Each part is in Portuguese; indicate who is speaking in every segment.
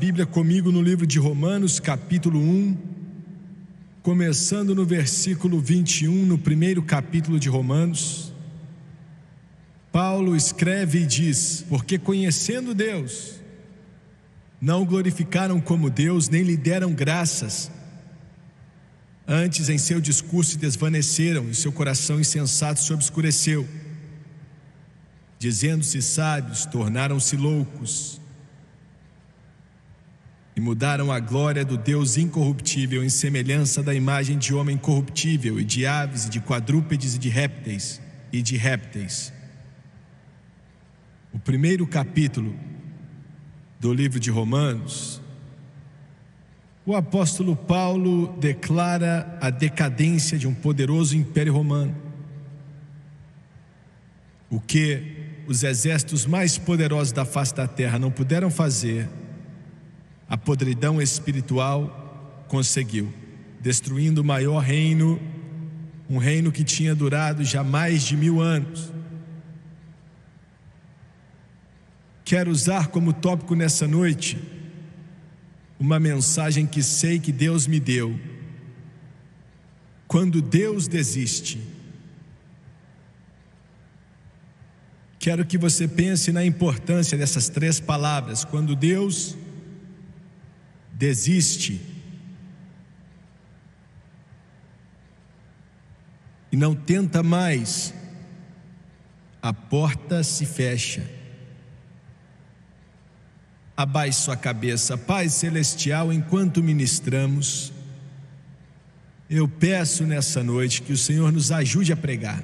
Speaker 1: Bíblia comigo no livro de Romanos, capítulo 1, começando no versículo 21, no primeiro capítulo de Romanos. Paulo escreve e diz: porque conhecendo Deus, não o glorificaram como Deus, nem lhe deram graças. Antes, em seu discurso se desvaneceram, e seu coração insensato se obscureceu. Dizendo-se sábios, tornaram-se loucos, e mudaram a glória do Deus incorruptível em semelhança da imagem de homem corruptível, e de aves, e de quadrúpedes, e de répteis. O primeiro capítulo do livro de Romanos, o apóstolo Paulo declara a decadência de um poderoso império romano. O que os exércitos mais poderosos da face da terra não puderam fazer, a podridão espiritual conseguiu, destruindo o maior reino, um reino que tinha durado já mais de 1000 anos. Quero usar como tópico nessa noite uma mensagem que sei que Deus me deu. Quando Deus desiste. Quero que você pense na importância dessas 3 palavras. Quando Deus desiste e não tenta mais, a porta se fecha. Abaixe sua cabeça. Pai celestial, enquanto ministramos, eu peço nessa noite que o Senhor nos ajude a pregar,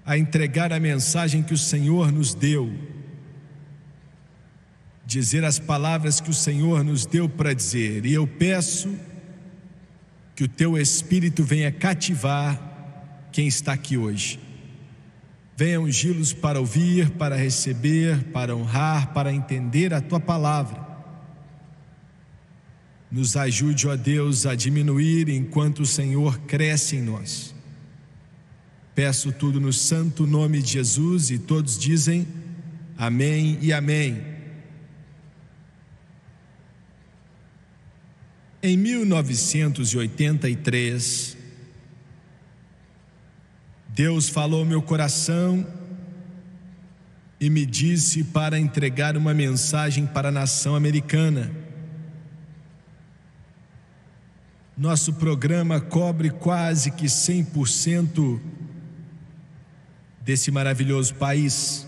Speaker 1: a entregar a mensagem que o Senhor nos deu, dizer as palavras que o Senhor nos deu para dizer. E eu peço que o Teu Espírito venha cativar quem está aqui hoje. Venha ungí-los para ouvir, para receber, para honrar, para entender a Tua palavra. Nos ajude, ó Deus, a diminuir enquanto o Senhor cresce em nós. Peço tudo no santo nome de Jesus, e todos dizem amém e amém. Em 1983, Deus falou ao meu coração e me disse para entregar uma mensagem para a nação americana. Nosso programa cobre quase que 100% desse maravilhoso país.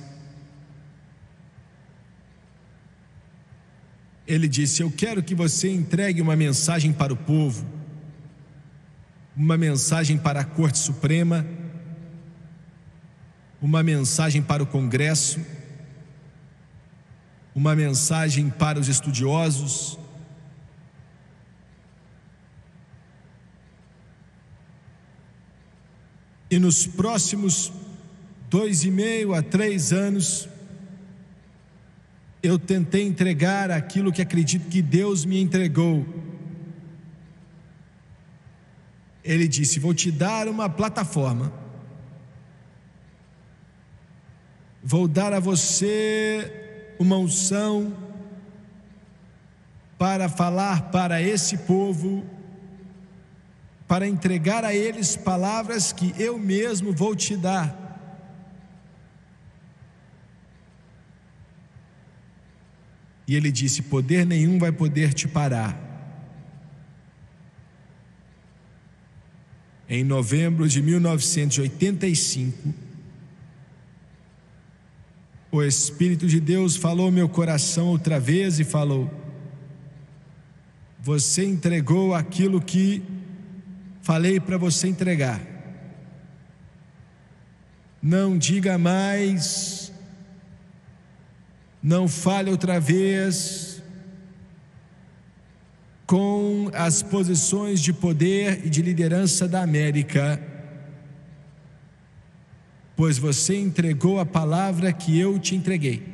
Speaker 1: Ele disse: eu quero que você entregue uma mensagem para o povo, uma mensagem para a Corte Suprema, uma mensagem para o Congresso, uma mensagem para os estudiosos, e nos próximos 2,5 a 3 anos, eu tentei entregar aquilo que acredito que Deus me entregou. Ele disse: vou te dar uma plataforma, vou dar a você uma unção para falar para esse povo, para entregar a eles palavras que eu mesmo vou te dar. E ele disse: poder nenhum vai poder te parar. Em novembro de 1985, o Espírito de Deus falou ao meu coração outra vez e falou: você entregou aquilo que falei para você entregar. Não diga mais, não fale outra vez com as posições de poder e de liderança da América, pois você entregou a palavra que eu te entreguei.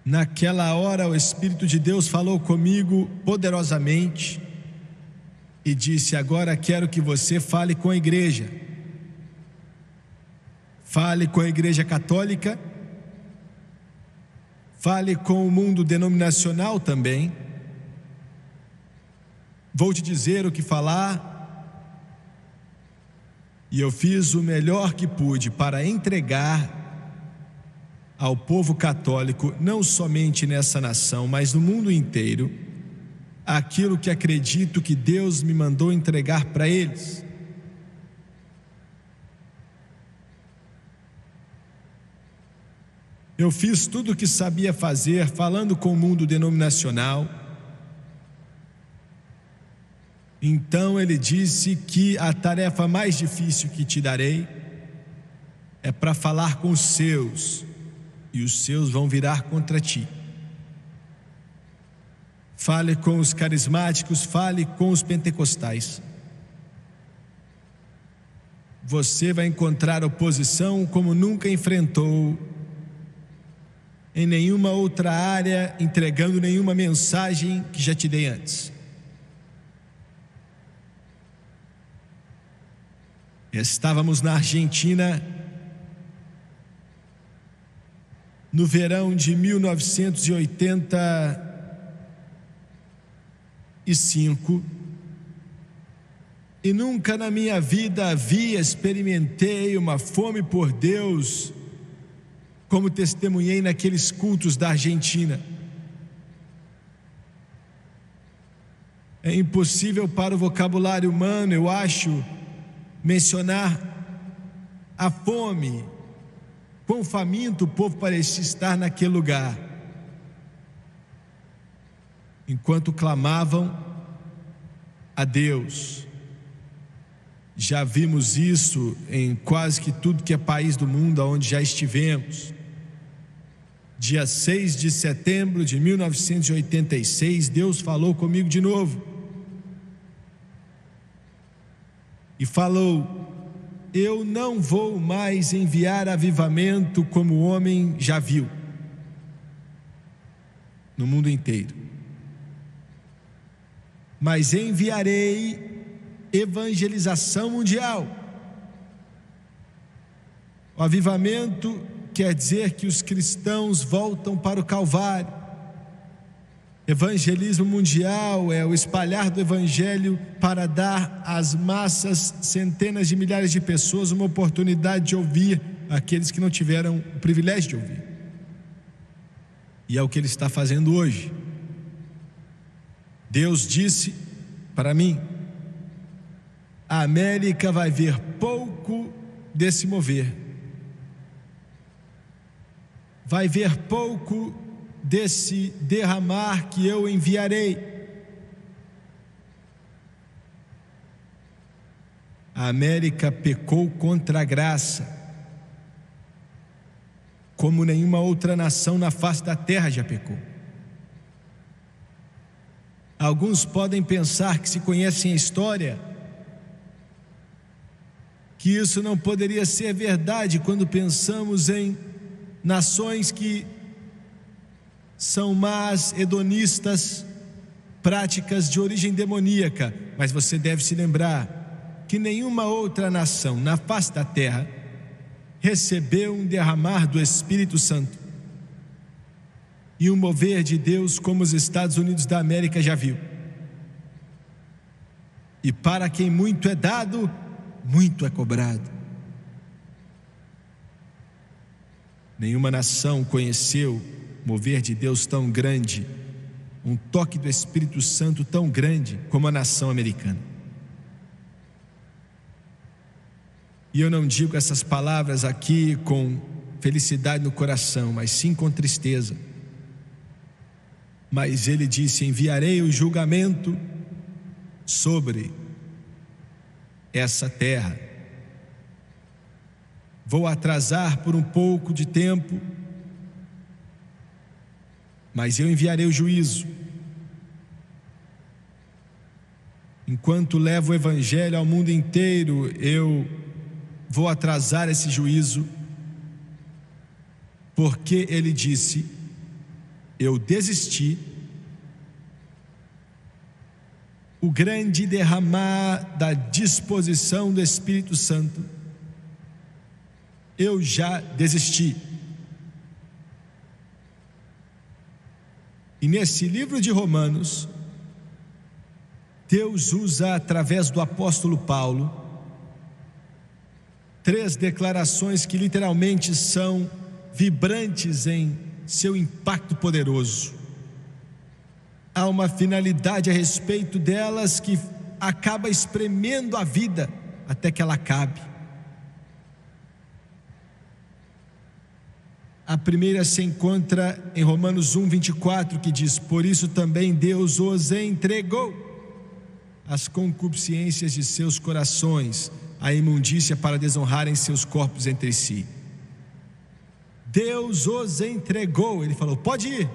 Speaker 1: Naquela hora o Espírito de Deus falou comigo poderosamente e disse: agora quero que você fale com a igreja. Fale com a Igreja Católica, fale com o mundo denominacional também. Vou te dizer o que falar, e eu fiz o melhor que pude para entregar ao povo católico, não somente nessa nação, mas no mundo inteiro, aquilo que acredito que Deus me mandou entregar para eles. Eu fiz tudo o que sabia fazer, falando com o mundo denominacional. Então ele disse que a tarefa mais difícil que te darei é para falar com os seus, e os seus vão virar contra ti. Fale com os carismáticos, fale com os pentecostais. Você vai encontrar oposição como nunca enfrentou em nenhuma outra área, entregando nenhuma mensagem que já te dei antes. Estávamos na Argentina no verão de 1985 e nunca na minha vida experimentei uma fome por Deus como testemunhei naqueles cultos da Argentina. É impossível para o vocabulário humano, eu acho, mencionar a fome, quão faminto o povo parecia estar naquele lugar, enquanto clamavam a Deus. Já vimos isso em quase que tudo que é país do mundo onde já estivemos. Dia 6 de setembro de 1986, Deus falou comigo de novo. E falou: eu não vou mais enviar avivamento como o homem já viu no mundo inteiro, mas enviarei evangelização mundial. O avivamento quer dizer que os cristãos voltam para o Calvário. Evangelismo mundial é o espalhar do Evangelho para dar às massas, centenas de milhares de pessoas, uma oportunidade de ouvir aqueles que não tiveram o privilégio de ouvir. E é o que Ele está fazendo hoje. Deus disse para mim: a América vai ver pouco desse mover, vai ver pouco desse derramar que eu enviarei. A América pecou contra a graça, como nenhuma outra nação na face da terra já pecou. Alguns podem pensar que, se conhecem a história, que isso não poderia ser verdade quando pensamos em nações que são más, hedonistas, práticas de origem demoníaca. Mas você deve se lembrar que nenhuma outra nação na face da terra recebeu um derramar do Espírito Santo e um mover de Deus como os Estados Unidos da América já viu. E para quem muito é dado, muito é cobrado. Nenhuma nação conheceu mover de Deus tão grande, um toque do Espírito Santo tão grande como a nação americana. E eu não digo essas palavras aqui com felicidade no coração, mas sim com tristeza. Mas Ele disse: enviarei o julgamento sobre essa terra. Vou atrasar por um pouco de tempo, mas eu enviarei o juízo. Enquanto levo o Evangelho ao mundo inteiro, eu vou atrasar esse juízo, porque Ele disse: eu desisti. O grande derramar da disposição do Espírito Santo, eu já desisti. E nesse livro de Romanos, Deus usa, através do apóstolo Paulo, 3 declarações que literalmente são vibrantes em seu impacto poderoso. Há uma finalidade a respeito delas que acaba espremendo a vida até que ela acabe. A primeira se encontra em Romanos 1:24, que diz: por isso também Deus os entregou às concupiscências de seus corações, à imundícia, para desonrarem seus corpos entre si. Deus os entregou. Ele falou: pode ir,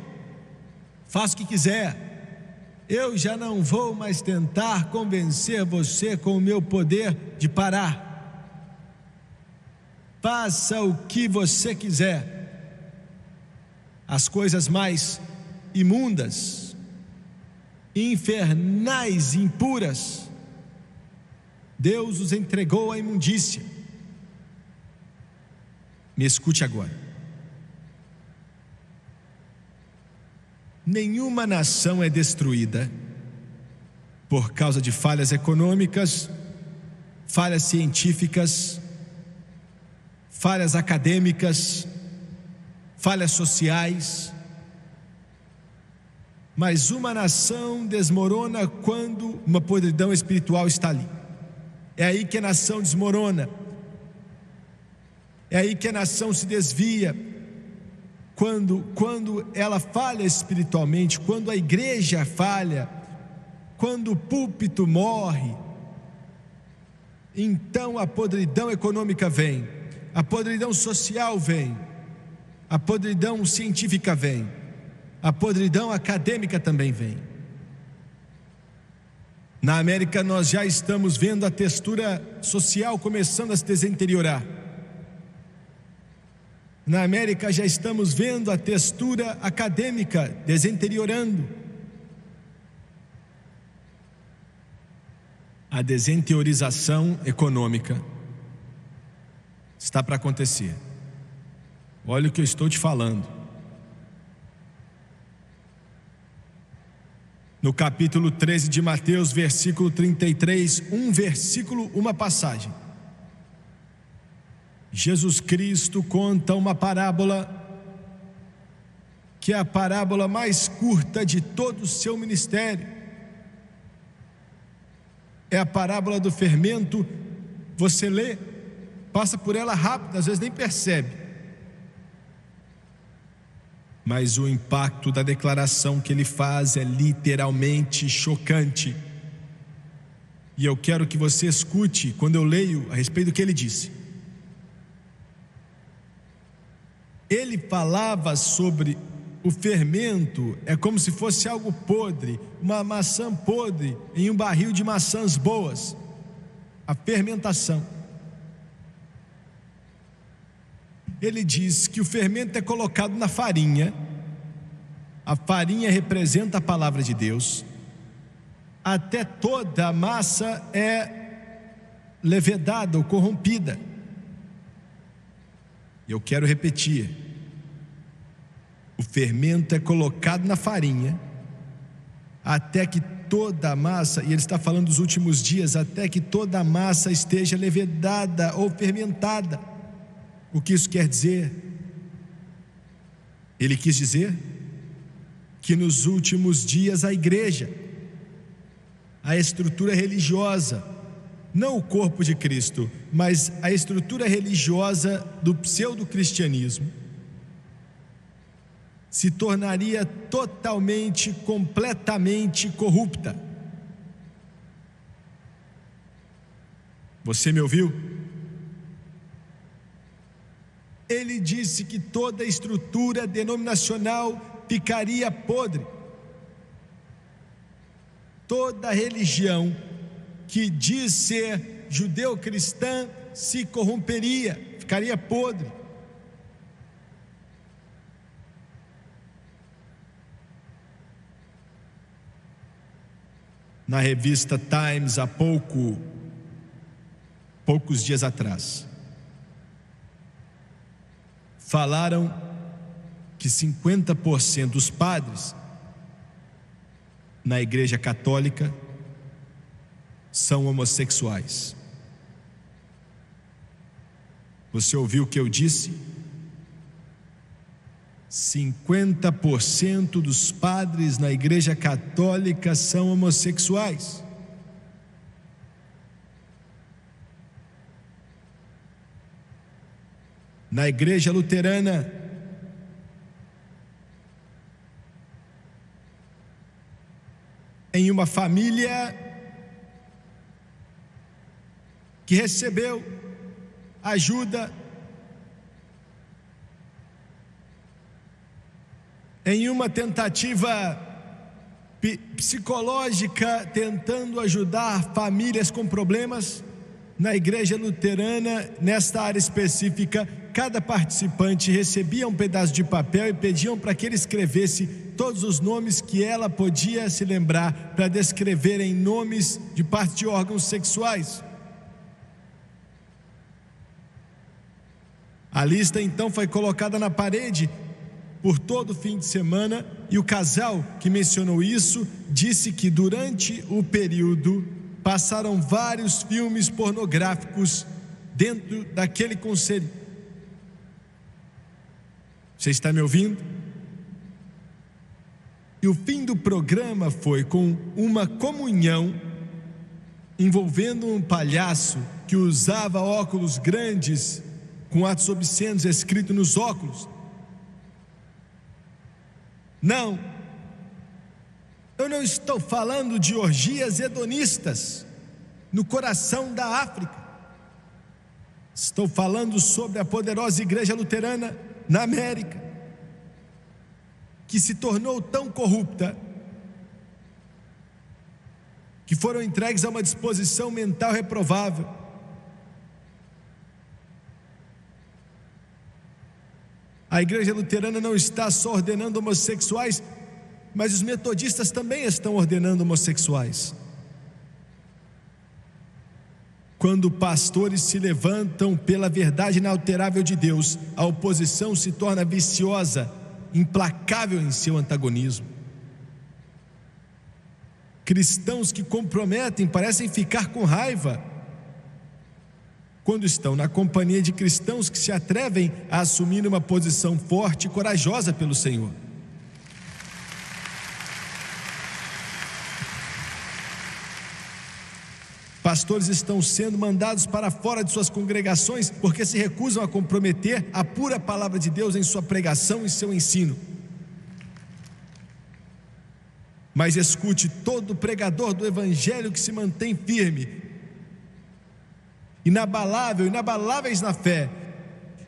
Speaker 1: faça o que quiser, eu já não vou mais tentar convencer você com o meu poder de parar. Faça o que você quiser. As coisas mais imundas, infernais e impuras, Deus os entregou à imundícia. Me escute agora. Nenhuma nação é destruída por causa de falhas econômicas, falhas científicas, falhas acadêmicas, falhas sociais. Mas uma nação desmorona quando uma podridão espiritual está ali. É aí que a nação desmorona. É aí que a nação se desvia. Quando ela falha espiritualmente, quando a igreja falha, quando o púlpito morre, então a podridão econômica vem, a podridão social vem, a podridão científica vem, a podridão acadêmica também vem. Na América nós já estamos vendo a textura social começando a se deteriorar. Na América já estamos vendo a textura acadêmica deteriorando. A desinteriorização econômica está para acontecer. Olha o que eu estou te falando. No capítulo 13 de Mateus, versículo 33, uma passagem. Jesus Cristo conta uma parábola, que é a parábola mais curta de todo o seu ministério. É a parábola do fermento. Você lê, passa por ela rápido, às vezes nem percebe. Mas o impacto da declaração que ele faz é literalmente chocante. E eu quero que você escute quando eu leio a respeito do que ele disse. Ele falava sobre o fermento, é como se fosse algo podre, uma maçã podre em um barril de maçãs boas. A fermentação. Ele diz que o fermento é colocado na farinha. A farinha representa a palavra de Deus. Até toda a massa é levedada ou corrompida. Eu quero repetir. O fermento é colocado na farinha até que toda a massa, e ele está falando dos últimos dias, até que toda a massa esteja levedada ou fermentada. O que isso quer dizer? Ele quis dizer que nos últimos dias a igreja, a estrutura religiosa, não o corpo de Cristo, mas a estrutura religiosa do pseudo-cristianismo, se tornaria totalmente, completamente corrupta. Você me ouviu? Ele disse que toda a estrutura denominacional ficaria podre. Toda religião que diz ser judeu-cristã se corromperia, ficaria podre. Na revista Times, há poucos dias atrás, falaram que 50% dos padres na Igreja Católica são homossexuais. Você ouviu o que eu disse? 50% dos padres na Igreja Católica são homossexuais. Na Igreja Luterana, em uma família que recebeu ajuda em uma tentativa psicológica, tentando ajudar famílias com problemas, na Igreja Luterana, nesta área específica, cada participante recebia um pedaço de papel e pediam para que ele escrevesse todos os nomes que ela podia se lembrar, para descreverem nomes de partes de órgãos sexuais. A lista então foi colocada na parede por todo o fim de semana, e o casal que mencionou isso disse que durante o período passaram vários filmes pornográficos dentro daquele conselho. Você está me ouvindo? E o fim do programa foi com uma comunhão envolvendo um palhaço que usava óculos grandes com atos obscenos escrito nos óculos. Não, eu não estou falando de orgias hedonistas no coração da África. Estou falando sobre a poderosa Igreja Luterana na América, que se tornou tão corrupta que foram entregues a uma disposição mental reprovável. A Igreja Luterana não está só ordenando homossexuais, mas os metodistas também estão ordenando homossexuais. Quando pastores se levantam pela verdade inalterável de Deus, a oposição se torna viciosa, implacável em seu antagonismo. Cristãos que comprometem parecem ficar com raiva quando estão na companhia de cristãos que se atrevem a assumir uma posição forte e corajosa pelo Senhor. Pastores estão sendo mandados para fora de suas congregações porque se recusam a comprometer a pura palavra de Deus em sua pregação e seu ensino. Mas escute, todo pregador do Evangelho que se mantém firme, inabaláveis na fé,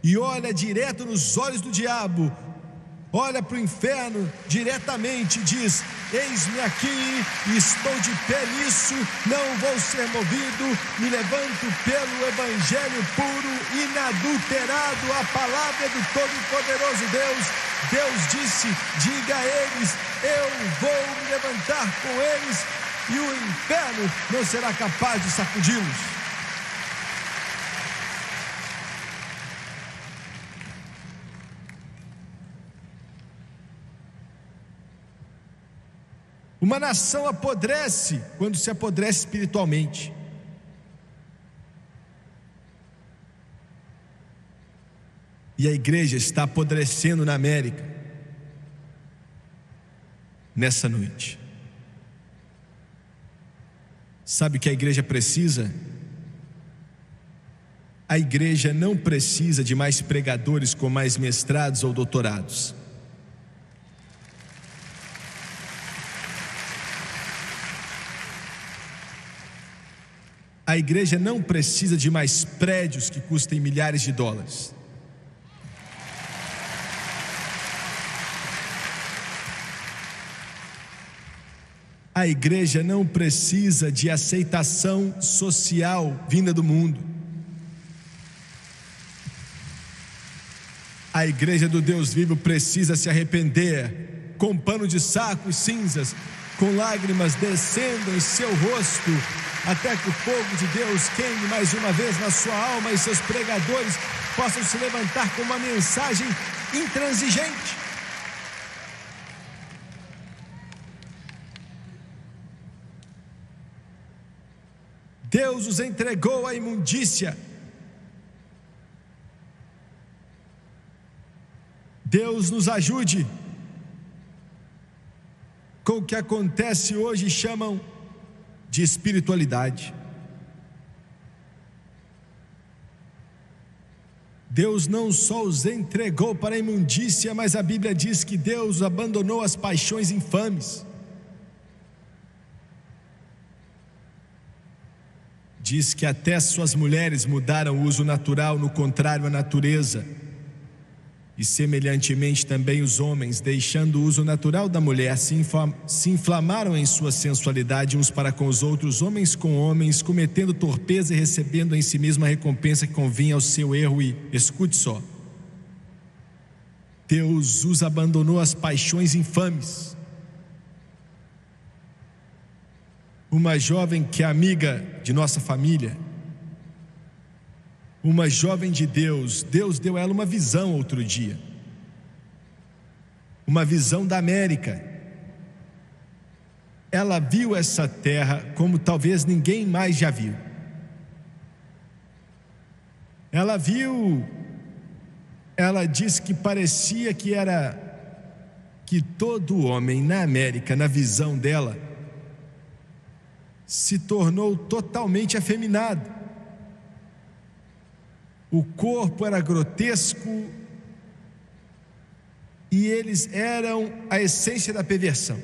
Speaker 1: e olha direto nos olhos do diabo, olha para o inferno diretamente e diz: eis-me aqui, estou de pé nisso, não vou ser movido, me levanto pelo Evangelho puro, inadulterado, a palavra do Todo-Poderoso Deus. Deus disse: diga a eles, eu vou me levantar com eles, e o inferno não será capaz de sacudi-los. Uma nação apodrece quando se apodrece espiritualmente. E a igreja está apodrecendo na América nessa noite. Sabe o que a igreja precisa? A igreja não precisa de mais pregadores com mais mestrados ou doutorados. A igreja não precisa de mais prédios que custem milhares de dólares. A igreja não precisa de aceitação social vinda do mundo. A igreja do Deus vivo precisa se arrepender, com pano de saco e cinzas, com lágrimas descendo em seu rosto, até que o fogo de Deus queime mais uma vez na sua alma, e seus pregadores possam se levantar com uma mensagem intransigente. Deus os entregou à imundícia. Deus nos ajude com o que acontece hoje e chamam de espiritualidade. Deus não só os entregou para a imundícia, mas a Bíblia diz que Deus abandonou as paixões infames. Diz que até suas mulheres mudaram o uso natural, no contrário à natureza. E semelhantemente também os homens, deixando o uso natural da mulher, se inflamaram em sua sensualidade uns para com os outros, homens com homens, cometendo torpeza e recebendo em si mesmo a recompensa que convinha ao seu erro. E escute só: Deus os abandonou às paixões infames. Uma jovem que é amiga de nossa família, uma jovem de Deus, Deus deu a ela uma visão outro dia, uma visão da América. Ela viu essa terra como talvez ninguém mais já viu. Ela disse que parecia que todo homem na América, na visão dela, se tornou totalmente afeminado. O corpo era grotesco e eles eram a essência da perversão.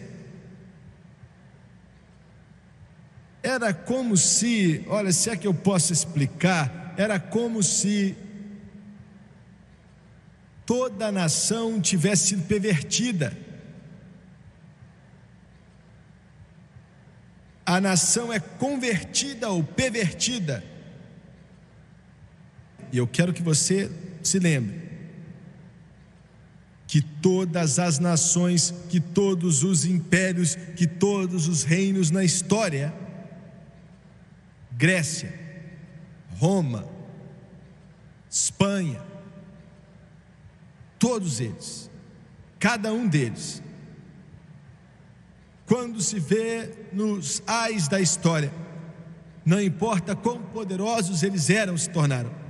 Speaker 1: Era como se, olha, se é que eu posso explicar, era como se toda a nação tivesse sido pervertida. A nação é convertida ou pervertida. E eu quero que você se lembre que todas as nações, que todos os impérios, que todos os reinos na história, Grécia, Roma, Espanha, todos eles, cada um deles, quando se vê nos ais da história, não importa quão poderosos eles eram, se tornaram.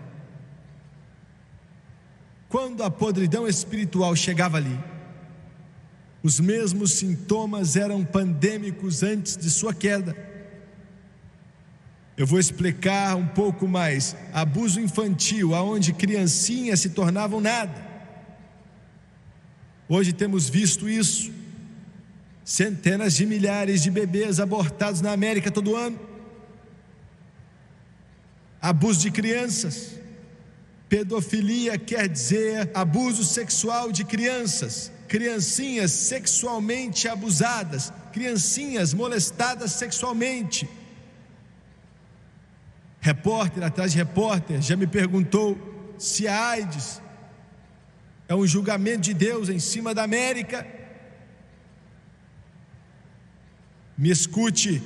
Speaker 1: Quando a podridão espiritual chegava ali, os mesmos sintomas eram pandêmicos antes de sua queda. Eu vou explicar um pouco mais. Abuso infantil, aonde criancinhas se tornavam nada. Hoje temos visto isso. Centenas de milhares de bebês abortados na América todo ano. Abuso de crianças. Pedofilia quer dizer abuso sexual de crianças. Criancinhas sexualmente abusadas. Criancinhas molestadas sexualmente. Repórter atrás de repórter já me perguntou se a AIDS é um julgamento de Deus em cima da América. Me escute,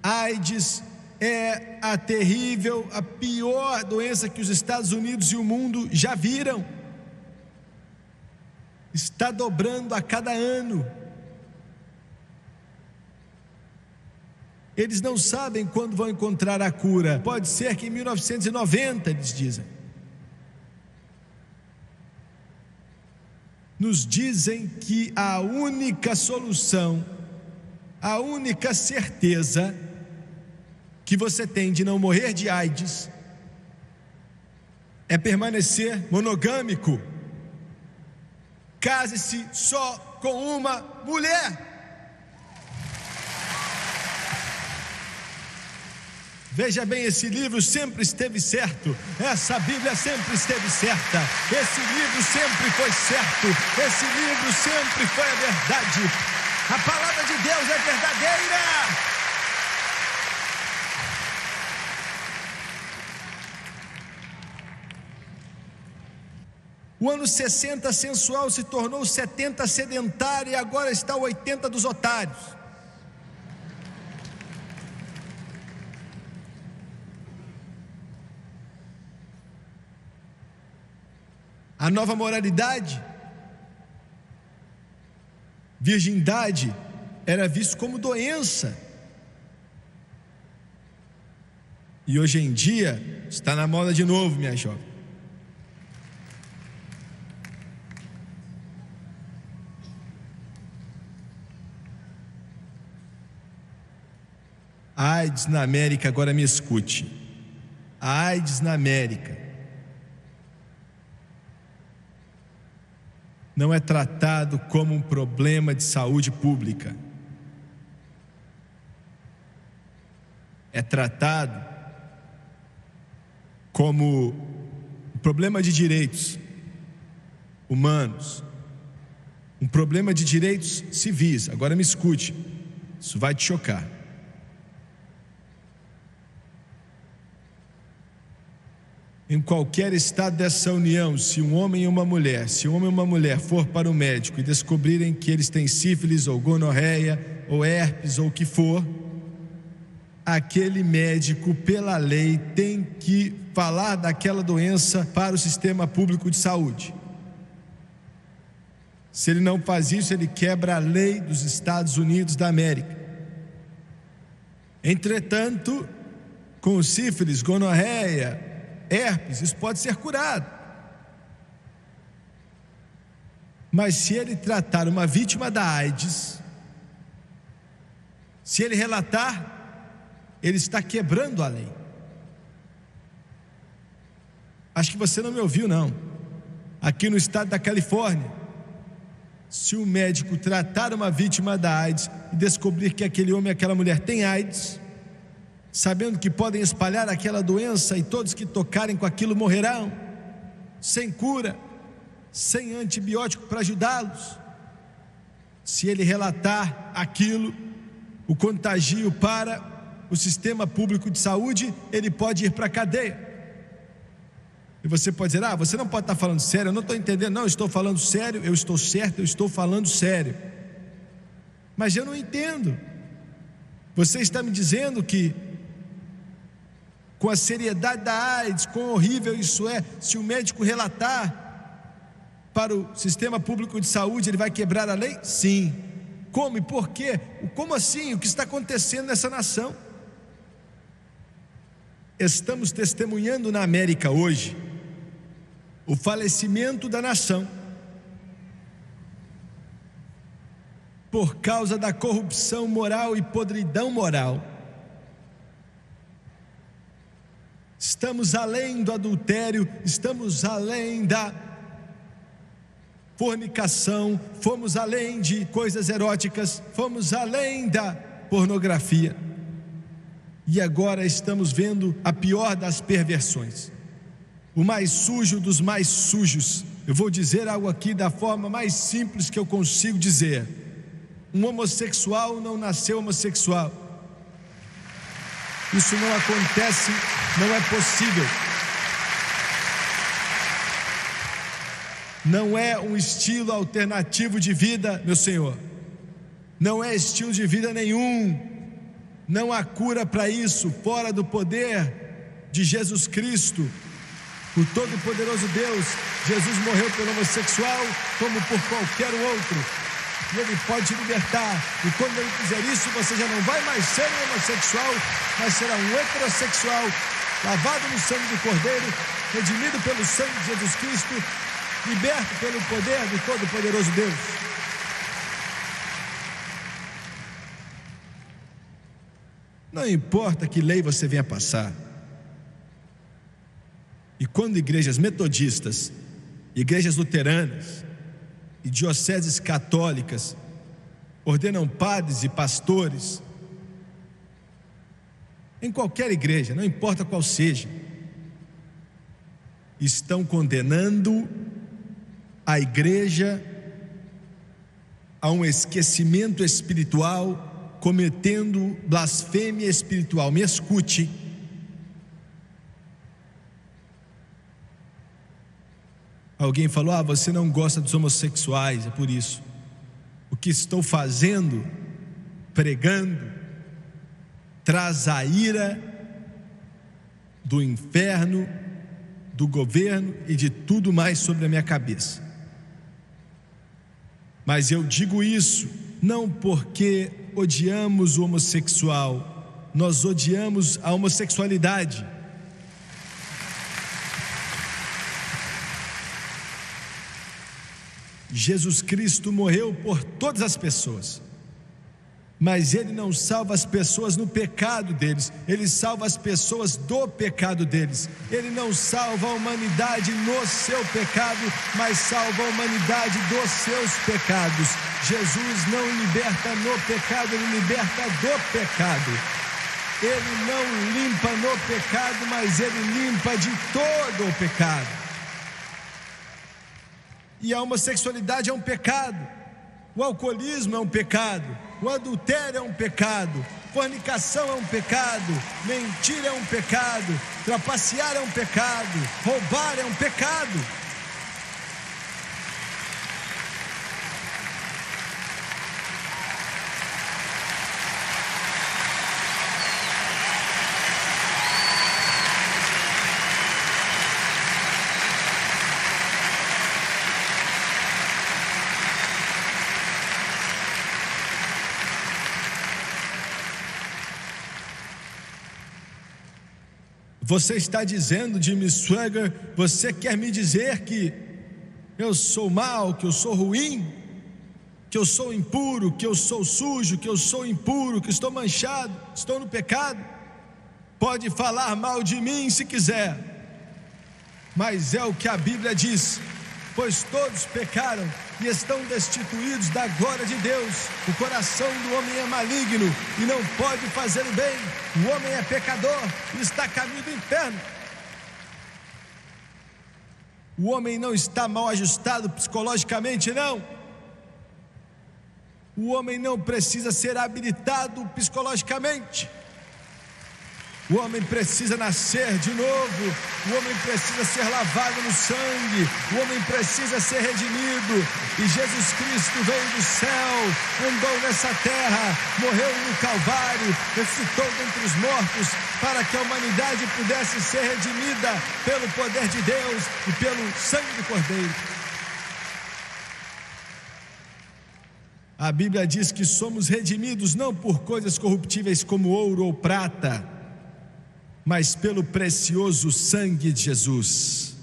Speaker 1: AIDS é a terrível, a pior doença que os Estados Unidos e o mundo já viram. Está dobrando a cada ano. Eles não sabem quando vão encontrar a cura. Pode ser que em 1990, eles dizem. Nos dizem que a única solução, a única certeza que você tem de não morrer de AIDS é permanecer monogâmico. Case-se só com uma mulher. Veja bem, esse livro sempre esteve certo. Essa Bíblia sempre esteve certa. Esse livro sempre foi certo. Esse livro sempre foi a verdade. A palavra de Deus é verdadeira. O ano 60 sensual se tornou 70 sedentário e agora está 80 dos otários. a nova moralidade. Virgindade era visto como doença. E hoje em dia está na moda de novo, minha jovem. A AIDS na América, agora me escute. A AIDS na América não é tratado como um problema de saúde pública. É tratado como um problema de direitos humanos, um problema de direitos civis. Agora me escute, isso vai te chocar. Em qualquer estado dessa união, se um homem e uma mulher for para o médico e descobrirem que eles têm sífilis ou gonorreia ou herpes ou o que for, aquele médico, pela lei, tem que falar daquela doença para o sistema público de saúde. Se ele não faz isso, ele quebra a lei dos Estados Unidos da América. Entretanto, com sífilis, gonorreia, herpes, isso pode ser curado. Mas se ele tratar uma vítima da AIDS, se ele relatar, ele está quebrando a lei. Acho que você não me ouviu, não. Aqui no estado da Califórnia, se o médico tratar uma vítima da AIDS e descobrir que aquele homem e aquela mulher têm AIDS, sabendo que podem espalhar aquela doença e todos que tocarem com aquilo morrerão, sem cura, sem antibiótico para ajudá-los, se ele relatar aquilo, o contagio para o sistema público de saúde, ele pode ir para a cadeia. E você pode dizer, você não pode estar falando sério, eu não estou entendendo. Não, eu estou falando sério, eu estou certo, eu estou falando sério. Mas eu não entendo. Você está me dizendo que, com a seriedade da AIDS, quão horrível isso é, se o médico relatar para o sistema público de saúde, ele vai quebrar a lei? Sim. Como e por quê? Como assim? O que está acontecendo nessa nação? Estamos testemunhando na América hoje o falecimento da nação por causa da corrupção moral e podridão moral. Estamos além do adultério, estamos além da fornicação, fomos além de coisas eróticas, fomos além da pornografia. E agora estamos vendo a pior das perversões, o mais sujo dos mais sujos. Eu vou dizer algo aqui da forma mais simples que eu consigo dizer: um homossexual não nasceu homossexual. Isso não acontece, não é possível. Não é um estilo alternativo de vida, meu Senhor. Não é estilo de vida nenhum. Não há cura para isso, fora do poder de Jesus Cristo, o Todo-Poderoso Deus. Jesus morreu pelo homossexual como por qualquer outro, e Ele pode te libertar. E quando Ele fizer isso, você já não vai mais ser um homossexual, mas será um heterossexual, lavado no sangue do Cordeiro, redimido pelo sangue de Jesus Cristo, liberto pelo poder do Todo-Poderoso Deus. Não importa que lei você venha passar. E quando igrejas metodistas, igrejas luteranas e dioceses católicas ordenam padres e pastores, em qualquer igreja, não importa qual seja, estão condenando a igreja a um esquecimento espiritual, cometendo blasfêmia espiritual. Me escute. Alguém falou: você não gosta dos homossexuais, é por isso. O que estou fazendo, pregando, traz a ira do inferno do governo e de tudo mais sobre a minha cabeça. Mas eu digo isso não porque odiamos o homossexual, nós odiamos a homossexualidade. Jesus Cristo morreu por todas as pessoas, mas Ele não salva as pessoas no pecado deles, Ele salva as pessoas do pecado deles. Ele não salva a humanidade no seu pecado, mas salva a humanidade dos seus pecados. Jesus não liberta no pecado, Ele liberta do pecado. Ele não limpa no pecado, mas Ele limpa de todo o pecado. E a homossexualidade é um pecado, o alcoolismo é um pecado, o adultério é um pecado, fornicação é um pecado, mentir é um pecado, trapacear é um pecado, roubar é um pecado. Você está dizendo, Jimmy Swaggart, você quer me dizer que eu sou mau, que eu sou ruim, que eu sou impuro, que eu sou sujo, que eu sou impuro, que estou manchado, estou no pecado? Pode falar mal de mim se quiser, mas é o que a Bíblia diz: pois todos pecaram e estão destituídos da glória de Deus. O coração do homem é maligno e não pode fazer o bem. O homem é pecador e está a caminho do inferno. O homem não está mal ajustado psicologicamente, não. O homem não precisa ser habilitado psicologicamente. O homem precisa nascer de novo, o homem precisa ser lavado no sangue, o homem precisa ser redimido. E Jesus Cristo veio do céu, andou nessa terra, morreu no Calvário, ressuscitou dentre os mortos, para que a humanidade pudesse ser redimida pelo poder de Deus e pelo sangue do Cordeiro. A Bíblia diz que somos redimidos não por coisas corruptíveis como ouro ou prata, mas pelo precioso sangue de Jesus.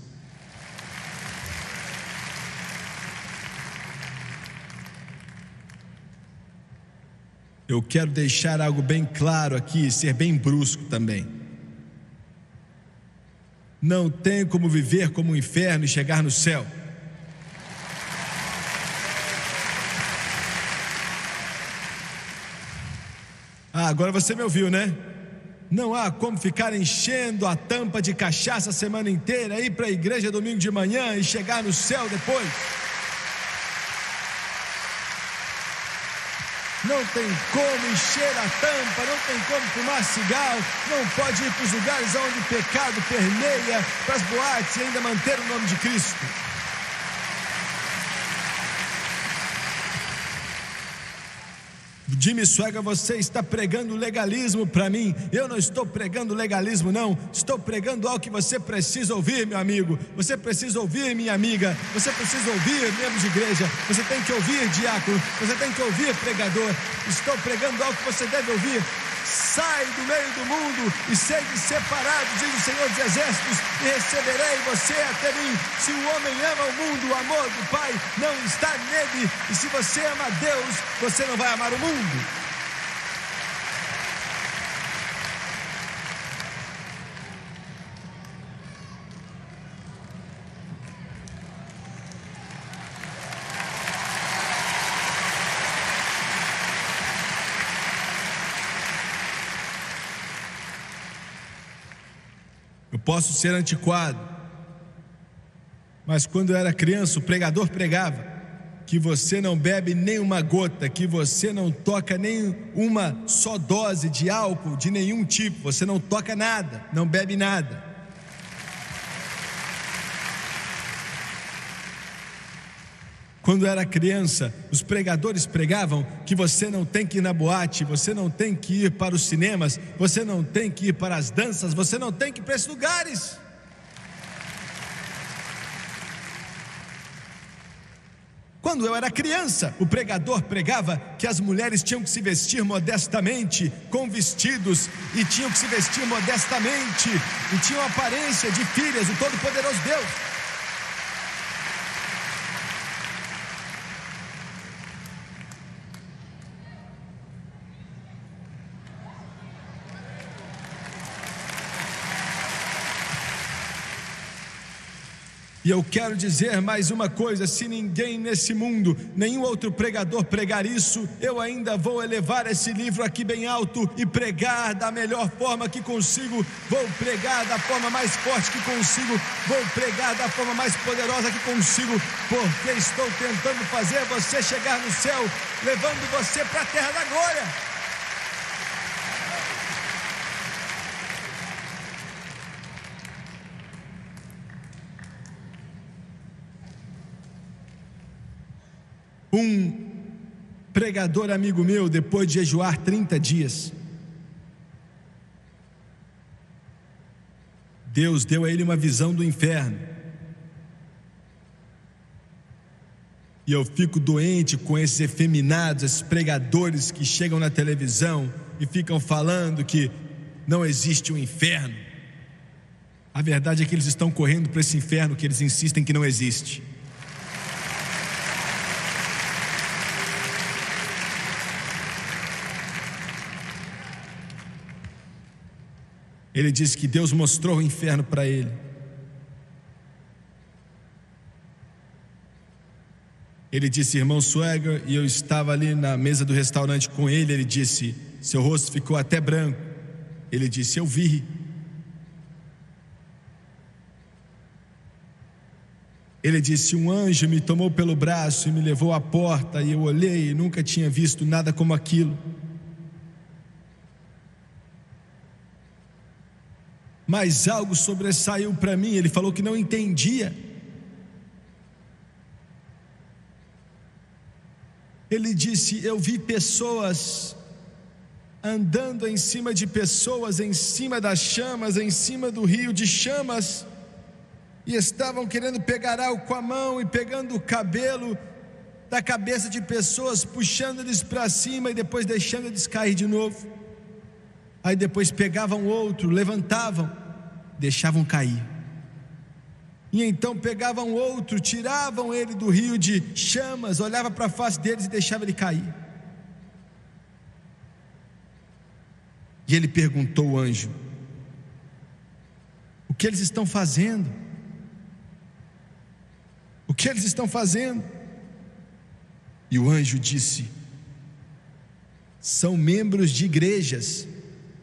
Speaker 1: Eu quero deixar algo bem claro aqui, ser bem brusco também. Não tem como viver como um inferno e chegar no céu. Agora você me ouviu, né? Não há como ficar enchendo a tampa de cachaça a semana inteira, ir para a igreja domingo de manhã e chegar no céu depois. Não tem como encher a tampa, não tem como fumar cigarro, não pode ir para os lugares onde o pecado permeia, para as boates e ainda manter o nome de Cristo. Jimmy Swaggart, você está pregando legalismo para mim. Eu não estou pregando legalismo, não. Estou pregando algo que você precisa ouvir, meu amigo. Você precisa ouvir, minha amiga. Você precisa ouvir, membros de igreja. Você tem que ouvir, diácono. Você tem que ouvir, pregador. Estou pregando algo que você deve ouvir. Sai do meio do mundo e sede separado, diz o Senhor dos Exércitos, e receberei você até mim. Se o homem ama o mundo, o amor do Pai não está nele. E se você ama Deus, você não vai amar o mundo. Eu posso ser antiquado, mas quando eu era criança, o pregador pregava que você não bebe nem uma gota, que você não toca nem uma só dose de álcool de nenhum tipo, você não toca nada, não bebe nada. Quando eu era criança, os pregadores pregavam que você não tem que ir na boate, você não tem que ir para os cinemas, você não tem que ir para as danças, você não tem que ir para esses lugares. Quando eu era criança, o pregador pregava que as mulheres tinham que se vestir modestamente, com vestidos, e tinham que se vestir modestamente, e tinham a aparência de filhas do Todo-Poderoso Deus. E eu quero dizer mais uma coisa: se ninguém nesse mundo, nenhum outro pregador pregar isso, eu ainda vou elevar esse livro aqui bem alto e pregar da melhor forma que consigo, vou pregar da forma mais forte que consigo, vou pregar da forma mais poderosa que consigo, porque estou tentando fazer você chegar no céu, levando você para a terra da glória. Um pregador amigo meu, depois de jejuar 30 dias, Deus deu a ele uma visão do inferno. E eu fico doente com esses efeminados, esses pregadores que chegam na televisão e ficam falando que não existe um inferno. A verdade é que eles estão correndo para esse inferno que eles insistem que não existe. Ele disse que Deus mostrou o inferno para ele. Ele disse: irmão Swagger, e eu estava ali na mesa do restaurante com ele. Ele disse: seu rosto ficou até branco. Ele disse: eu vi. Ele disse: um anjo me tomou pelo braço e me levou à porta, e eu olhei e nunca tinha visto nada como aquilo. Mas algo sobressaiu para mim. Ele falou que não entendia. Ele disse: eu vi pessoas andando em cima de pessoas, em cima das chamas, em cima do rio de chamas, e estavam querendo pegar algo com a mão e pegando o cabelo da cabeça de pessoas, puxando eles para cima e depois deixando eles cair de novo. Aí depois pegavam outro, levantavam, deixavam cair. E então pegavam outro, tiravam ele do rio de chamas, olhava para a face deles e deixava ele cair. E ele perguntou ao anjo: o que eles estão fazendo? O que eles estão fazendo? E o anjo disse: são membros de igrejas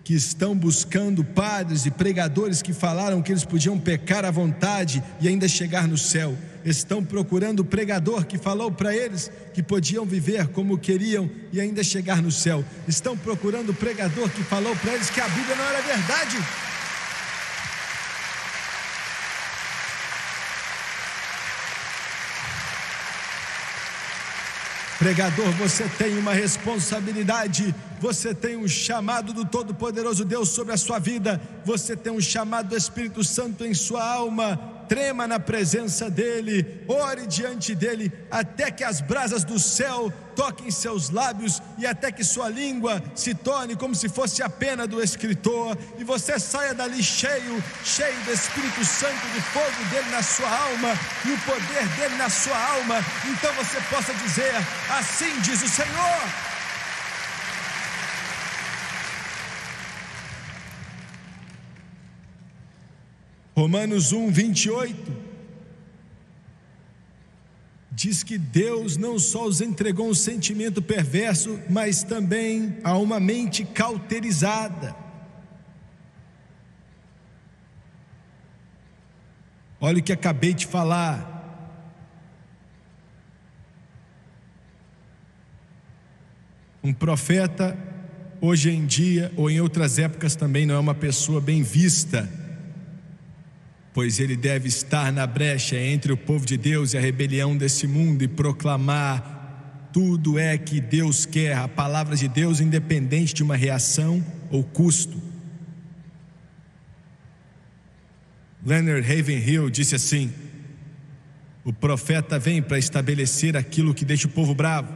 Speaker 1: que estão buscando padres e pregadores que falaram que eles podiam pecar à vontade e ainda chegar no céu. Estão procurando o pregador que falou para eles que podiam viver como queriam e ainda chegar no céu. Estão procurando o pregador que falou para eles que a Bíblia não era verdade. Pregador, você tem uma responsabilidade, você tem um chamado do Todo-Poderoso Deus sobre a sua vida, você tem um chamado do Espírito Santo em sua alma. Trema na presença dEle, ore diante dEle, até que as brasas do céu toquem seus lábios e até que sua língua se torne como se fosse a pena do escritor, e você saia dali cheio do Espírito Santo, do fogo dEle na sua alma e o poder dEle na sua alma. Então você possa dizer: assim diz o Senhor. Romanos 1:28 diz que Deus não só os entregou um sentimento perverso, mas também a uma mente cauterizada. Olha o que acabei de falar. Um profeta, hoje em dia, ou em outras épocas também, não é uma pessoa bem vista, pois ele deve estar na brecha entre o povo de Deus e a rebelião desse mundo e proclamar tudo é que Deus quer, a palavra de Deus, independente de uma reação ou custo. Leonard Ravenhill disse assim: O profeta vem para estabelecer aquilo que deixa o povo bravo.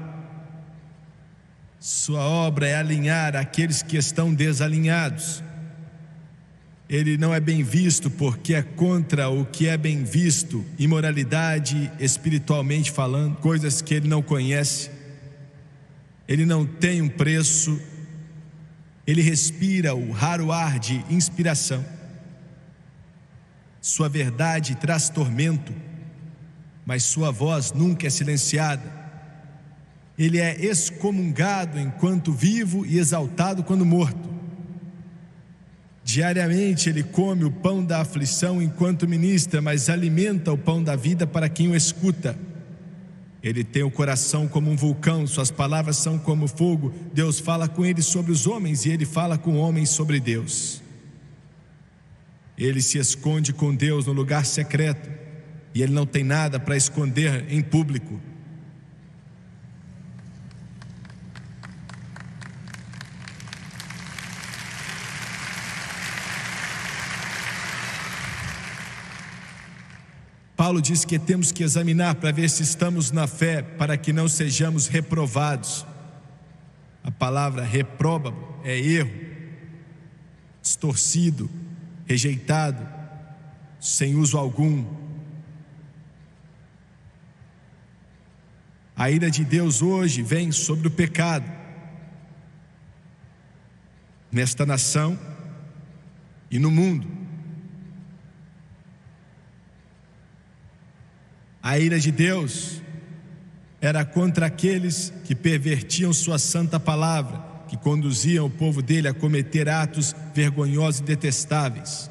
Speaker 1: Sua obra é alinhar aqueles que estão desalinhados. Ele não é bem visto porque é contra o que é bem visto, imoralidade espiritualmente falando, coisas que ele não conhece. Ele não tem um preço. Ele respira o raro ar de inspiração. Sua verdade traz tormento, mas sua voz nunca é silenciada. Ele é excomungado enquanto vivo e exaltado quando morto. Diariamente ele come o pão da aflição enquanto ministra, mas alimenta o pão da vida para quem o escuta. Ele tem o coração como um vulcão, suas palavras são como fogo. Deus fala com ele sobre os homens e ele fala com homens sobre Deus. Ele se esconde com Deus no lugar secreto e ele não tem nada para esconder em público. Paulo diz que temos que examinar para ver se estamos na fé, para que não sejamos reprovados. A palavra repróbado é erro, distorcido, rejeitado, sem uso algum. A ira de Deus hoje vem sobre o pecado nesta nação e no mundo. A ira de Deus era contra aqueles que pervertiam sua santa palavra, que conduziam o povo dele a cometer atos vergonhosos e detestáveis.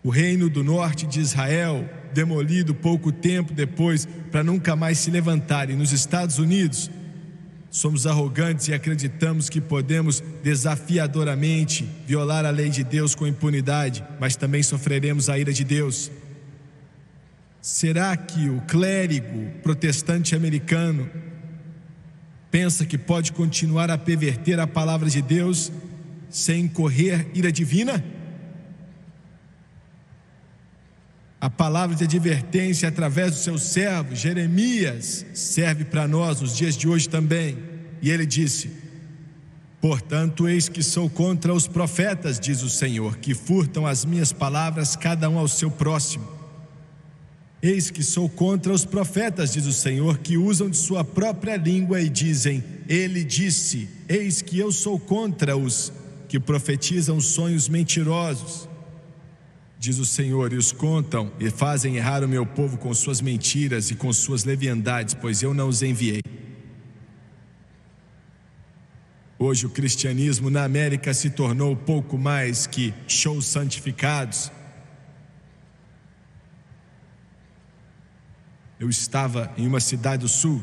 Speaker 1: O reino do norte de Israel, demolido pouco tempo depois para nunca mais se levantar, e nos Estados Unidos, somos arrogantes e acreditamos que podemos desafiadoramente violar a lei de Deus com impunidade, mas também sofreremos a ira de Deus. Será que o clérigo protestante americano pensa que pode continuar a perverter a palavra de Deus sem correr ira divina? A palavra de advertência através do seu servo Jeremias serve para nós nos dias de hoje também. E ele disse: portanto, eis que sou contra os profetas, diz o Senhor, que furtam as minhas palavras, cada um ao seu próximo. Eis que sou contra os profetas, diz o Senhor, que usam de sua própria língua e dizem: ele disse. Eis que eu sou contra os que profetizam sonhos mentirosos, diz o Senhor, e os contam e fazem errar o meu povo com suas mentiras e com suas leviandades, pois eu não os enviei. Hoje o cristianismo na América se tornou pouco mais que shows santificados. Eu estava em uma cidade do sul.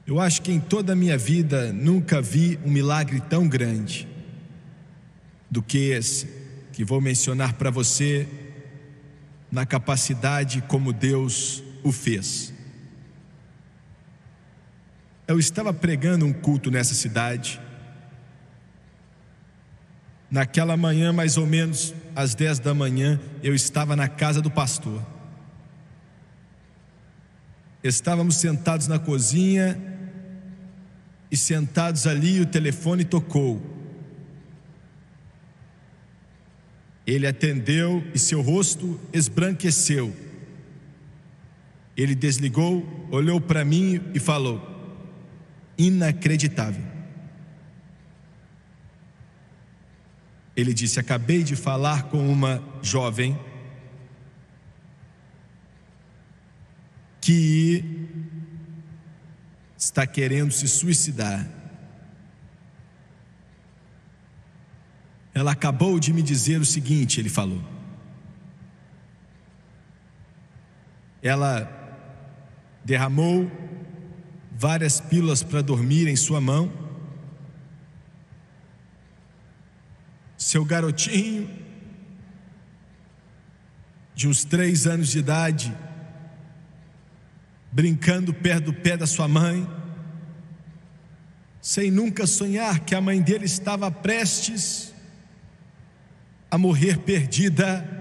Speaker 1: Eu acho que em toda a minha vida nunca vi um milagre tão grande do que esse, que vou mencionar para você, na capacidade como Deus o fez. Eu estava pregando um culto nessa cidade. Naquela manhã, mais ou menos às 10 da manhã, eu estava na casa do pastor. Estávamos sentados na cozinha e sentados ali o telefone tocou. Ele atendeu e seu rosto esbranqueceu. Ele desligou, olhou para mim e falou: inacreditável. Ele disse: acabei de falar com uma jovem que está querendo se suicidar. Ela acabou de me dizer o seguinte, ele falou. Ela derramou várias pílulas para dormir em sua mão. Seu garotinho, de uns 3 anos de idade, brincando perto do pé da sua mãe, sem nunca sonhar que a mãe dele estava prestes a morrer perdida.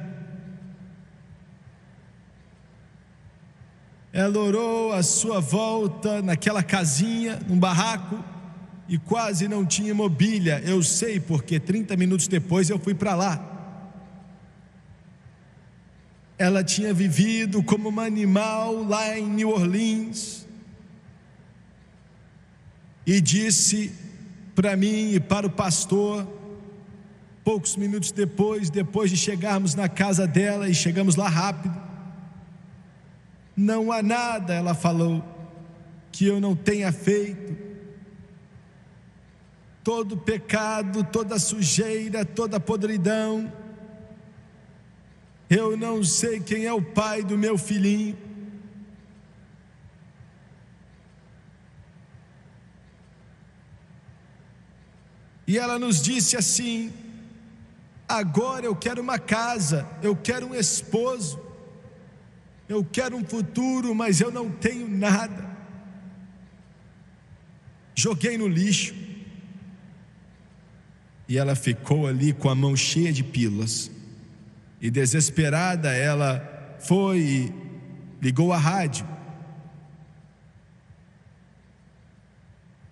Speaker 1: Ela orou à sua volta naquela casinha, num barraco, e quase não tinha mobília. Eu sei porque 30 minutos depois eu fui para lá. Ela tinha vivido como uma animal lá em New Orleans, e disse para mim e para o pastor, poucos minutos depois de chegarmos na casa dela, e chegamos lá rápido: não há nada, ela falou, que eu não tenha feito. Todo pecado, toda sujeira, toda podridão. Eu não sei quem é o pai do meu filhinho. E ela nos disse assim: agora eu quero uma casa, eu quero um esposo, eu quero um futuro, mas eu não tenho nada. Joguei no lixo. E ela ficou ali com a mão cheia de pílulas, e desesperada ela foi e ligou a rádio.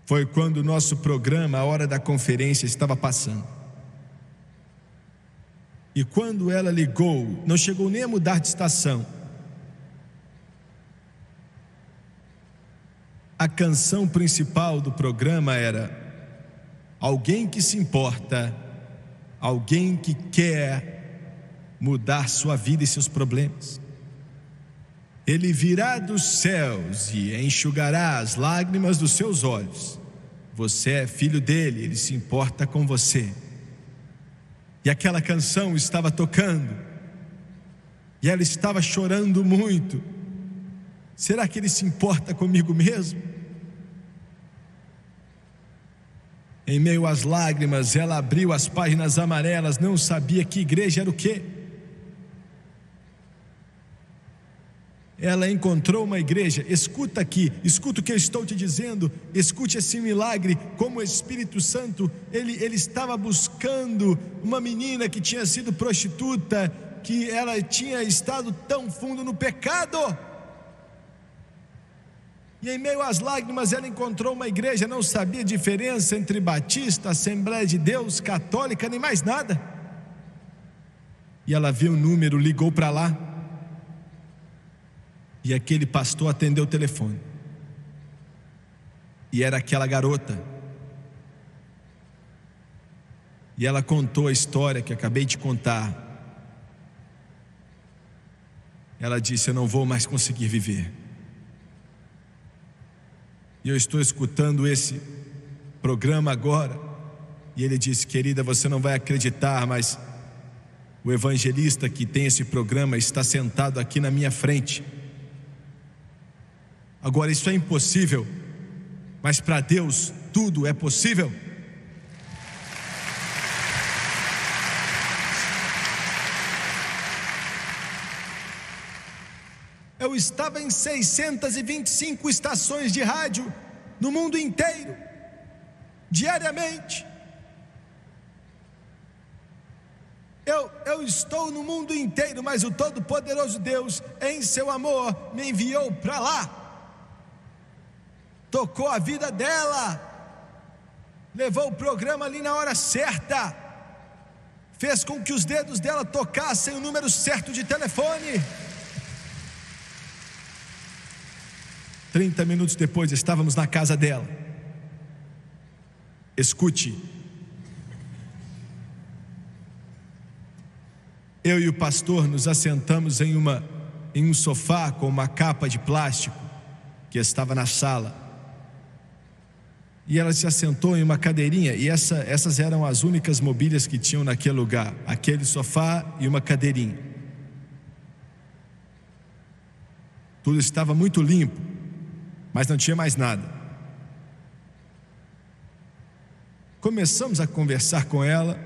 Speaker 1: Foi quando o nosso programa, a hora da conferência, estava passando. E quando ela ligou, não chegou nem a mudar de estação. A canção principal do programa era: alguém que se importa, alguém que quer mudar sua vida e seus problemas. Ele virá dos céus e enxugará as lágrimas dos seus olhos. Você é filho dele, ele se importa com você. E aquela canção estava tocando, e ela estava chorando muito. Será que ele se importa comigo mesmo? Em meio às lágrimas, ela abriu as páginas amarelas, não sabia que igreja era o quê. Ela encontrou uma igreja. Escuta aqui, escuta o que eu estou te dizendo, escute esse milagre, como o Espírito Santo, ele estava buscando uma menina que tinha sido prostituta, que ela tinha estado tão fundo no pecado. E em meio às lágrimas ela encontrou uma igreja, não sabia a diferença entre batista, Assembleia de Deus, católica, nem mais nada. E ela viu o número, ligou para lá, e aquele pastor atendeu o telefone, e era aquela garota. E ela contou a história que acabei de contar. Ela disse: eu não vou mais conseguir viver. E eu estou escutando esse programa agora, e ele disse: querida, você não vai acreditar, mas o evangelista que tem esse programa está sentado aqui na minha frente. Agora, isso é impossível, mas para Deus tudo é possível. Eu estava em 625 estações de rádio no mundo inteiro, diariamente. Eu estou no mundo inteiro, mas o Todo-Poderoso Deus, em seu amor, me enviou para lá. Tocou a vida dela, levou o programa ali na hora certa, fez com que os dedos dela tocassem o número certo de telefone. 30 minutos depois estávamos na casa dela. Escute. Eu e o pastor nos assentamos em um sofá com uma capa de plástico que estava na sala. E ela se assentou em uma cadeirinha, e essas eram as únicas mobílias que tinham naquele lugar, aquele sofá e uma cadeirinha. Tudo estava muito limpo, mas não tinha mais nada. Começamos a conversar com ela,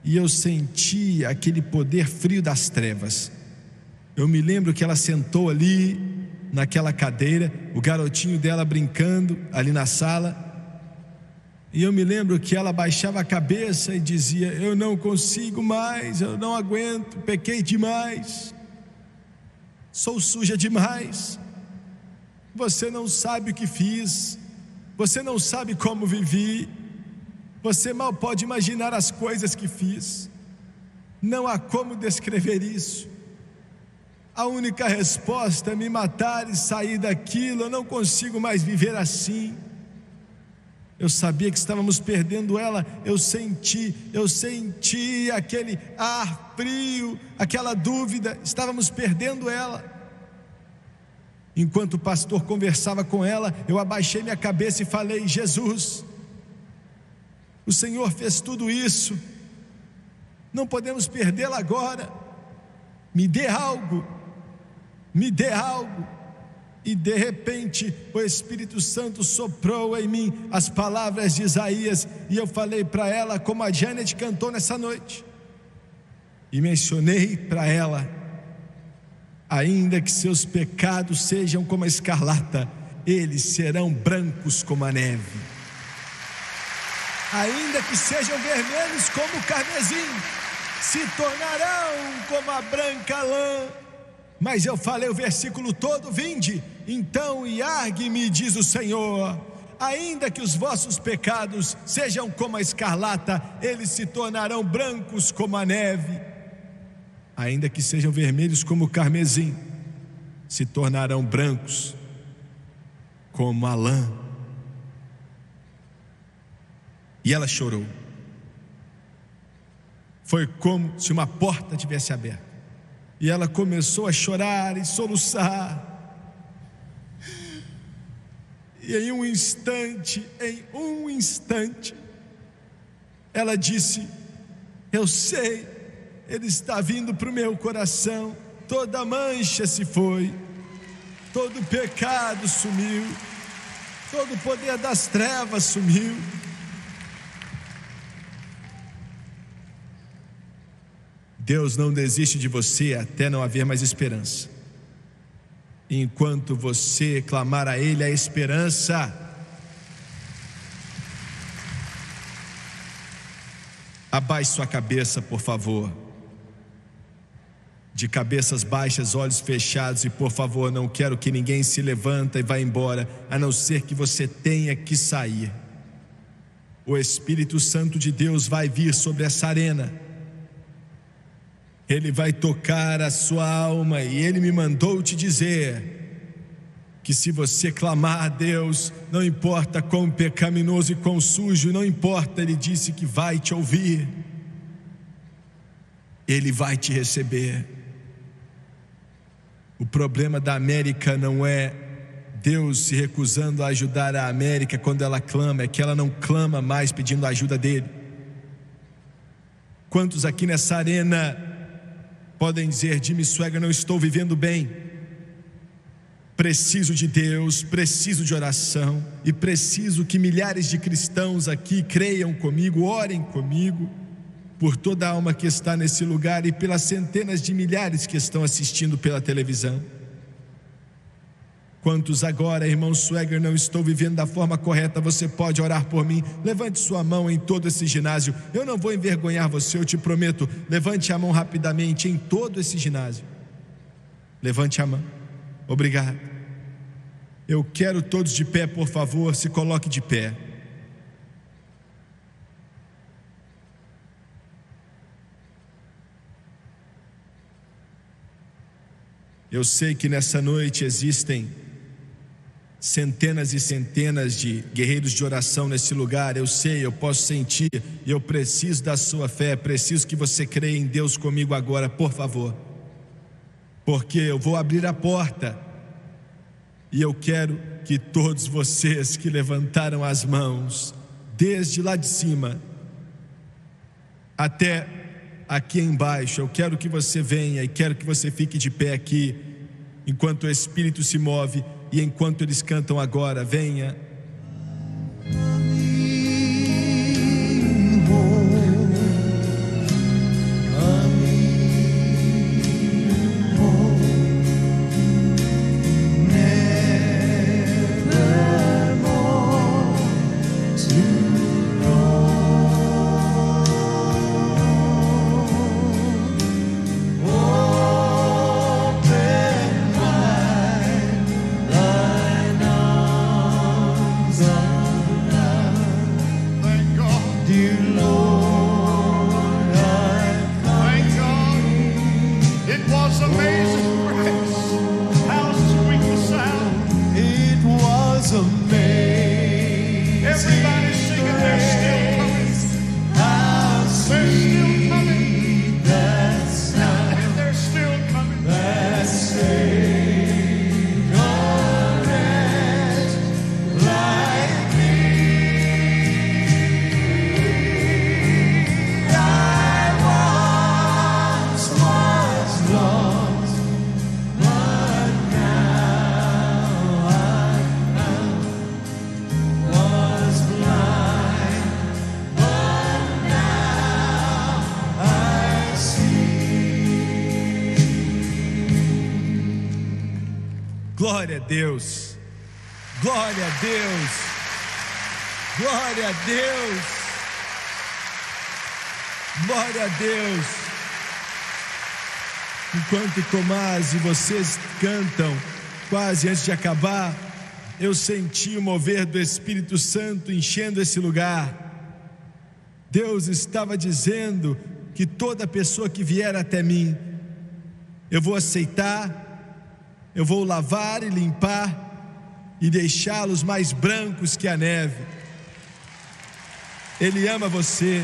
Speaker 1: e eu senti aquele poder frio das trevas. Eu me lembro que ela sentou ali naquela cadeira, o garotinho dela brincando ali na sala, E eu me lembro que ela baixava a cabeça e dizia: eu não consigo mais, eu não aguento, pequei demais, sou suja demais. Você não sabe o que fiz, você não sabe como vivi, você mal pode imaginar as coisas que fiz. Não há como descrever isso. A única resposta é me matar e sair daquilo. Eu não consigo mais viver assim. Eu sabia que estávamos perdendo ela. Eu senti aquele ar frio, aquela dúvida. Estávamos perdendo ela. Enquanto o pastor conversava com ela, eu abaixei minha cabeça e falei: Jesus, o Senhor fez tudo isso, não podemos perdê-la agora. Me dê algo, me dê algo. E de repente o Espírito Santo soprou em mim as palavras de Isaías, e eu falei para ela como a Janet cantou nessa noite, e mencionei para ela: ainda que seus pecados sejam como a escarlata, eles serão brancos como a neve. Ainda que sejam vermelhos como o carmesim, se tornarão como a branca lã. Mas eu falei o versículo todo: vinde, então, e argue-me, diz o Senhor. Ainda que os vossos pecados sejam como a escarlata, eles se tornarão brancos como a neve. Ainda que sejam vermelhos como o carmesim, se tornarão brancos como a lã. E ela chorou. Foi como se uma porta tivesse aberto. E ela começou a chorar e soluçar. E em um instante, ela disse: eu sei, Ele está vindo para o meu coração. Toda mancha se foi, todo pecado sumiu, todo o poder das trevas sumiu. Deus não desiste de você até não haver mais esperança. Enquanto você clamar a Ele a esperança, abaixe sua cabeça, por favor. De cabeças baixas, olhos fechados, e por favor, não quero que ninguém se levanta e vá embora, a não ser que você tenha que sair. O Espírito Santo de Deus vai vir sobre essa arena. Ele vai tocar a sua alma, e Ele me mandou te dizer que se você clamar a Deus, não importa quão pecaminoso e quão sujo, não importa, Ele disse que vai te ouvir. Ele vai te receber. O problema da América não é Deus se recusando a ajudar a América quando ela clama, é que ela não clama mais pedindo a ajuda dele. Quantos aqui nessa arena podem dizer: Jimmy Swaggart, não estou vivendo bem, preciso de Deus, preciso de oração, e preciso que milhares de cristãos aqui creiam comigo, orem comigo, por toda a alma que está nesse lugar e pelas centenas de milhares que estão assistindo pela televisão. Quantos agora, irmão Swaggart, não estou vivendo da forma correta? Você pode orar por mim? Levante sua mão em todo esse ginásio. Eu não vou envergonhar você, eu te prometo. Levante a mão rapidamente em todo esse ginásio. Levante a mão. Obrigado. Eu quero todos de pé, por favor, se coloque de pé. Eu sei que nessa noite existem centenas e centenas de guerreiros de oração nesse lugar. Eu sei, eu posso sentir, e eu preciso da sua fé. Preciso que você creia em Deus comigo agora, por favor, porque eu vou abrir a porta, e eu quero que todos vocês que levantaram as mãos, desde lá de cima até aqui embaixo, eu quero que você venha e quero que você fique de pé aqui enquanto o Espírito se move e enquanto eles cantam agora. Venha.
Speaker 2: Never more to
Speaker 1: Glória a Deus. Glória a Deus. Glória a Deus. Glória a Deus. Enquanto Tomás e vocês cantam, quase antes de acabar, eu senti o mover do Espírito Santo enchendo esse lugar. Deus estava dizendo que toda pessoa que vier até mim, eu vou aceitar, eu vou lavar e limpar e deixá-los mais brancos que a neve. Ele ama você.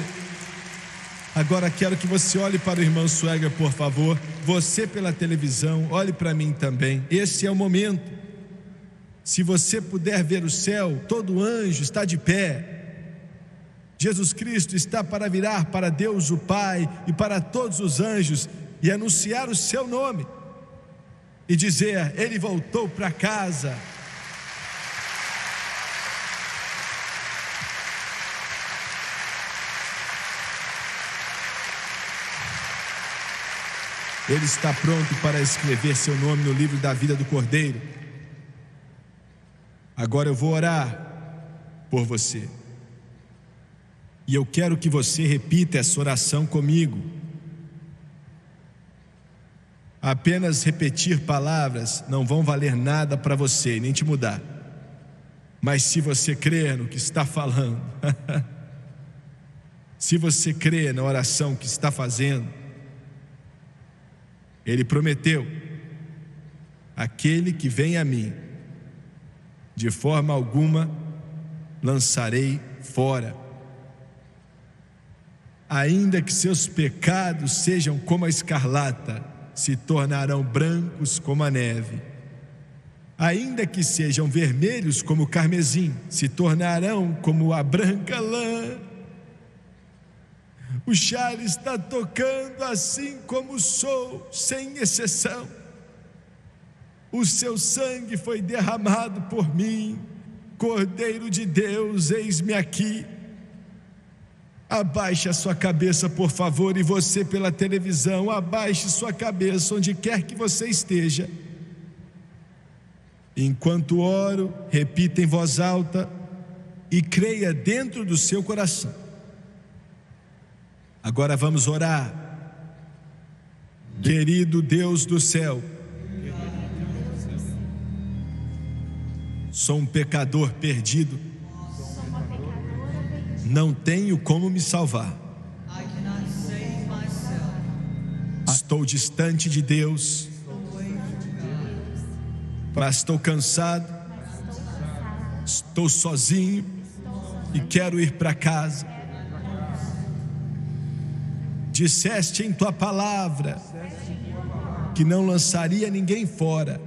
Speaker 1: Agora quero que você olhe para o irmão Swagger, por favor. Você pela televisão, olhe para mim também. Esse é o momento. Se você puder ver o céu, todo anjo está de pé. Jesus Cristo está para virar para Deus o Pai e para todos os anjos e anunciar o seu nome e dizer: Ele voltou para casa. Ele está pronto para escrever seu nome no livro da vida do Cordeiro. Agora eu vou orar por você. E eu quero que você repita essa oração comigo. Apenas repetir palavras não vão valer nada para você, nem te mudar. Mas se você crer no que está falando, se você crer na oração que está fazendo, Ele prometeu: aquele que vem a mim, de forma alguma lançarei fora. Ainda que seus pecados sejam como a escarlata, se tornarão brancos como a neve. Ainda que sejam vermelhos como o carmesim, se tornarão como a branca lã. O Charles está tocando assim como sou, sem exceção. O seu sangue foi derramado por mim. Cordeiro de Deus, eis-me aqui. Abaixe a sua cabeça, por favor, e você pela televisão, abaixe sua cabeça onde quer que você esteja. Enquanto oro, repita em voz alta e creia dentro do seu coração. Agora vamos orar. Querido Deus do céu, sou um pecador perdido. Não tenho como me salvar. Estou distante de Deus, mas estou cansado, estou sozinho e quero ir para casa. Disseste em tua palavra que não lançaria ninguém fora.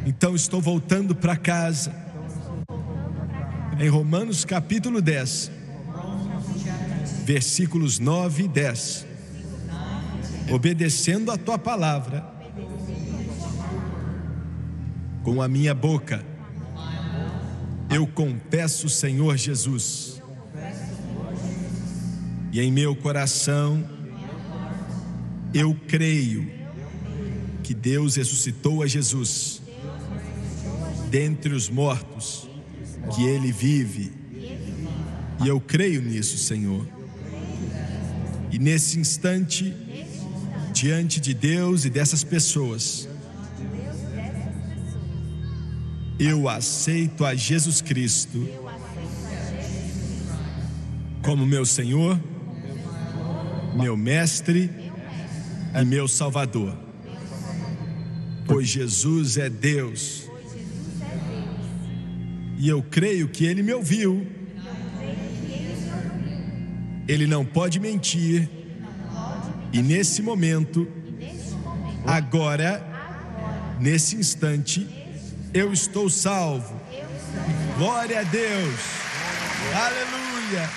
Speaker 1: Então estou voltando para casa. Em Romanos capítulo 10, versículos 9 e 10, obedecendo a tua palavra, com a minha boca eu confesso o Senhor Jesus, e em meu coração eu creio que Deus ressuscitou a Jesus dentre os mortos, que Ele vive, e eu creio nisso, Senhor. E nesse instante, diante de Deus e dessas pessoas, eu aceito a Jesus Cristo como meu Senhor, meu Mestre e meu Salvador, pois Jesus é Deus. E eu creio que Ele me ouviu. Ele não pode mentir. E nesse momento, agora, nesse instante, eu estou salvo. Glória a Deus. Aleluia.